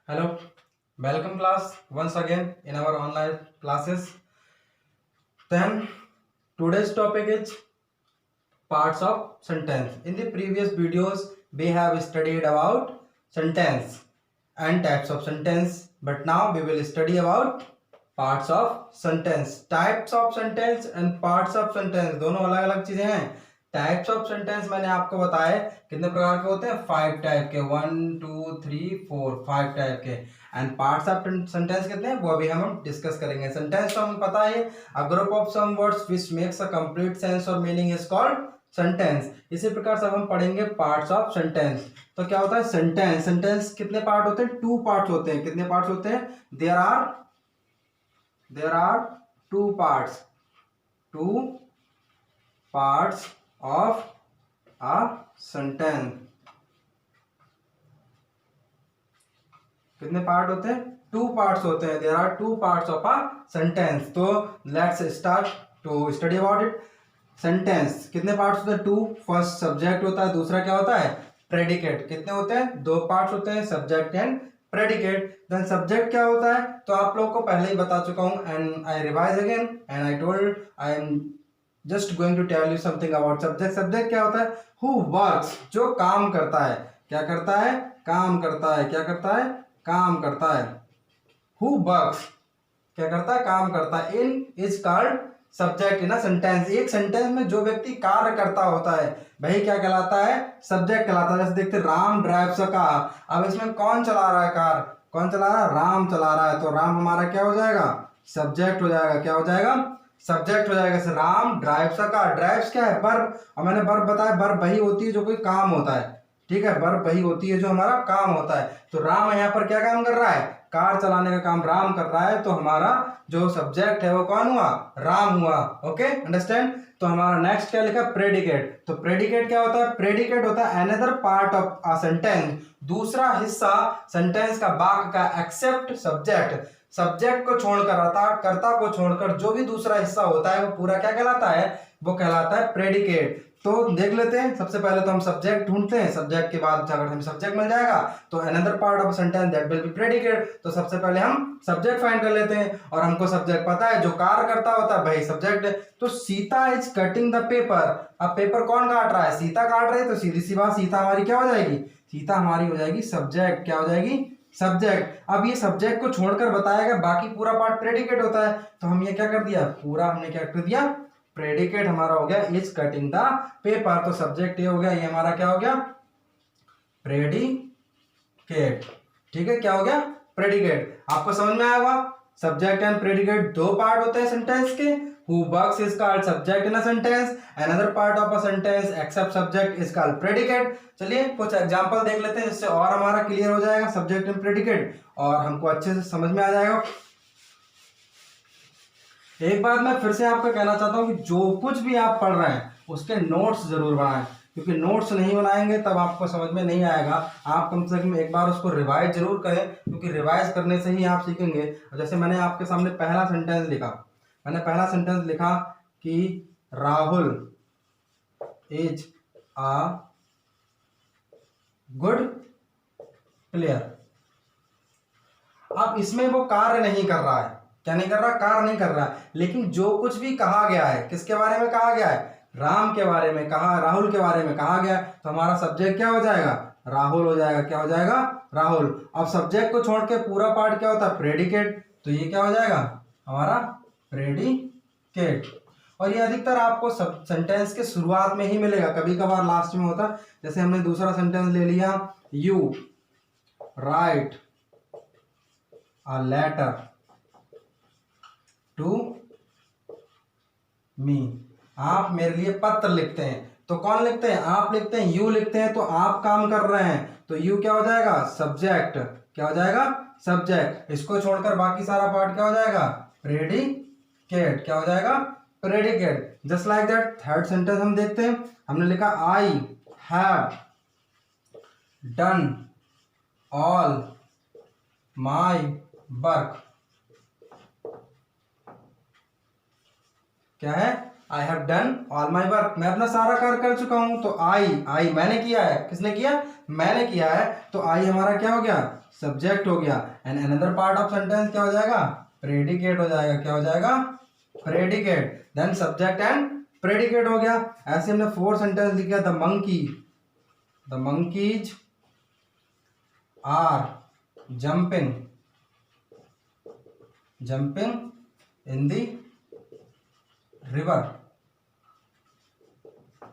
Hello, welcome class once again in our online classes. Then today's topic is parts of sentence. In the previous videos we have studied about sentence and types of sentence, but now we will study about parts of sentence. Types of sentence and parts of sentence दोनों अलग अलग चीजें हैं. Types of sentence मैंने आपको बताया कितने प्रकार के होते हैं, 5 टाइप के, 1 2 3 4 5 टाइप के. एंड पार्ट्स ऑफ सेंटेंस कितने हैं वो अभी हम डिस्कस करेंगे. सेंटेंस तो हमें पता है, a group of some words which makes a complete sense और मीनिंग इज कॉल्ड सेंटेंस. इसी प्रकार से हम पढ़ेंगे पार्ट्स ऑफ सेंटेंस. तो क्या होता है सेंटेंस. सेंटेंस कितने पार्ट होते हैं, 2 पार्ट्स होते हैं. कितने पार्ट्स होते हैं, there are 2 parts of a sentence. कितने पार्ट होते हैं, 2 पार्ट्स होते हैं. There are 2 parts of a sentence. तो let's start to study about it. Sentence कितने पार्ट्स होते हैं, 2. फर्स्ट सब्जेक्ट होता है, दूसरा क्या होता है, प्रेडिकेट. कितने होते हैं, 2 पार्ट्स होते हैं, subject and predicate. Then subject क्या होता है तो आप लोगों को पहले ही बता चुका हूं and I revise again and I told I am just going to tell you something about subject. Subject क्या होता है, हु वर्क्स, जो काम करता है. क्या करता है, काम करता है. क्या करता है, काम करता है. हु वर्क्स क्या करता है, काम करता है. In is called subject in a sentence. एक सेंटेंस में जो व्यक्ति कार्य करता होता है भाई क्या कहलाता है, सब्जेक्ट कहलाता है. जैसे देखते राम ड्राइव्स अ कार. अब इसमें कौन चला रहा है कार, कौन चला रहा है, राम चला रहा है. तो राम हमारा क्या हो जाएगा, सब्जेक्ट हो जाएगा. क्या हो जाएगा, सब्जेक्ट हो जाएगा. Ram drives a car. Drives क्या है, वर्ब. और मैंने वर्ब बताया, वर्ब वही होती है जो कोई काम होता है. ठीक है, वर्ब वही होती है जो हमारा काम होता है. तो राम यहाँ पर क्या काम कर रहा है, कार चलाने का काम राम कर रहा है. तो हमारा जो सब्जेक्ट है वो कौन हुआ, राम हुआ. Okay, understand. तो हमारा नेक्स्ट क्या लिखा, प्रेडिकेट. तो प्रेडिकेट क्या होता है, प्रेडिकेट होता है another part of a sentence, दूसरा हिस्सा सेंटेंस का, वाक्य का, एक्सेप्ट सब्जेक्ट. सब्जेक्ट को छोड़कर अर्थात कर्ता को छोड़कर जो भी दूसरा हिस्सा होता है वो पूरा क्या कहलाता है, वो कहलाता है प्रेडिकेट. तो देख लेते हैं. सबसे पहले तो हम सब्जेक्ट ढूंढते हैं. सब्जेक्ट के बाद अगर हमें सब्जेक्ट मिल जाएगा तो another part of sentence that will be predicate. तो सबसे पहले हम सब्जेक्ट फाइंड कर लेते हैं और हमको सब्जेक्ट पता है, जो कार्य करता होता है भाई सब्जेक्ट. तो Sita is cutting the paper. अब पेपर कौन काट रहा है, सीता काट रही है. तो सीधी सी बात, सीता हमारी क्या हो जाएगी, सीता हमारी हो जाएगी सब्जेक्ट. क्या हो जाएगी, सब्जेक्ट. अब ये सब्जेक्ट को छोड़कर बताया गया, बाकी पूरा पार्ट प्रेडिकेट होता है. तो हम ये क्या कर दिया, पूरा हमने क्या कर दिया, प्रेडिकेट हमारा हो गया इज कटिंग द पेपर. तो सब्जेक्ट ये हो गया, ये हमारा क्या हो गया, प्रेडिकेट. ठीक है, क्या हो गया, प्रेडिकेट. आपको समझ में आया होगा. सब्जेक्ट एंड प्रेडिकेट 2 पार्ट होते हैं सेंटेंस के. Who works is called subject in a sentence. Another part of a sentence except subject is called predicate. चलिए कुछ एग्जांपल देख लेते हैं जिससे और हमारा क्लियर हो जाएगा सब्जेक्ट एंड प्रेडिकेट और हमको अच्छे से समझ में आ जाएगा. एक बात मैं फिर से आपको कहना चाहता हूं कि जो कुछ भी आप पढ़ रहे हैं उसके नोट्स जरूर बनाएं, क्योंकि नोट्स नहीं बनाएंगे तब आपको समझ में नहीं आएगा. आप कम से कम एक बार उसको रिवाइज जरूर करें, क्योंकि रिवाइज करने से ही आप सीखेंगे. जैसे मैंने आपके सामने पहला सेंटेंस लिखा, मैंने पहला सेंटेंस लिखा कि Rahul is a good player. अब इसमें वो कार्य नहीं कर रहा है. क्या नहीं कर रहा, कार्य नहीं कर रहा है. लेकिन जो कुछ भी कहा गया है, किसके बारे में कहा गया है, राम के बारे में कहा, राहुल के बारे में कहा गया. तो हमारा सब्जेक्ट क्या हो जाएगा, राहुल हो जाएगा. क्या हो जाएगा, राहुल. अब सब्जेक्ट को छोड़ के पूरा पार्ट क्या होता है, प्रेडिकेट. तो ये क्या हो जाएगा, हमारा प्रेडिकेट. और ये अधिकतर आपको सब सेंटेंस के शुरुआत में ही मिलेगा, कभी कभार लास्ट में होता. जैसे हमने दूसरा सेंटेंस ले लिया, you write a letter to me. आप मेरे लिए पत्र लिखते हैं. तो कौन लिखते हैं, आप लिखते हैं, यू लिखते हैं. तो आप काम कर रहे हैं. तो यू क्या हो जाएगा, सब्जेक्ट. क्या हो जाएगा, सब्जेक्ट. इसको छोड़कर बाकी सारा पार्ट क्या हो जाएगा, प्रेडिकेट. क्या हो जाएगा, predicate. Just like that. Third sentence हम देखते हैं. हमने लिखा I have done all my work. क्या है, I have done all my work. मैं अपना सारा कार्य कर चुका हूं. तो आई मैंने किया है. किसने किया, मैंने किया है. तो आई हमारा क्या हो गया, सब्जेक्ट हो गया and another part of sentence क्या हो जाएगा, प्रेडिकेट हो जाएगा। क्या हो जाएगा, predicate. Then subject and predicate हो गया। ऐसे हमने 4 सेंटेंस लिखा, the monkeys are jumping in the river,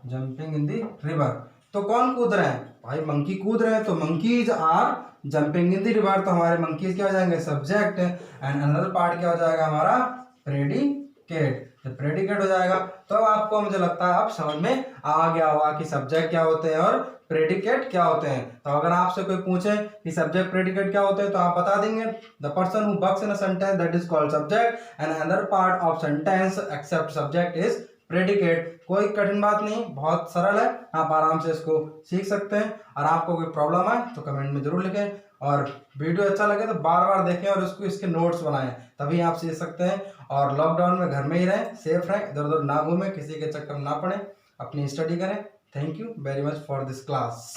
jumping in the river. तो कौन कूद रहे हैं भाई, मंकी कूद रहे हैं, तो monkeys are jumping in the river, तो हमारे मंकीज क्या हो जाएंगे, सब्जेक्ट, एंड अनदर पार्ट क्या हो जाएगा हमारा, प्रेडिकेट, तो प्रेडिकेट हो जाएगा। तो आपको मुझे लगता है आप समझ में आ गया होगा कि सब्जेक्ट क्या होते हैं और प्रेडिकेट क्या होते हैं। तो अगर आपसे कोई पूछे कि सब्जेक्ट प्रेडिकेट क्या होते हैं तो आप बता देंगे, the person who works in a sentence that is called subject and another part of sentence except subject is predicate. कोई कठिन बात नहीं, बहुत सरल है, आप आराम से इसको सीख सकते हैं। और आपको कोई प्रॉब्लम है तो कमेंट में जरूर लिखें, और वीडियो अच्छा लगे तो बार बार देखें और इसके नोट्स बनाएं, तभी आप सीख सकते हैं। और लॉकडाउन में घर में ही रहें, सेफ रहें, इधर उधर ना घूमें, किसी के चक्कर में ना पड़े, अपनी स्टडी करें। Thank you very much for this class.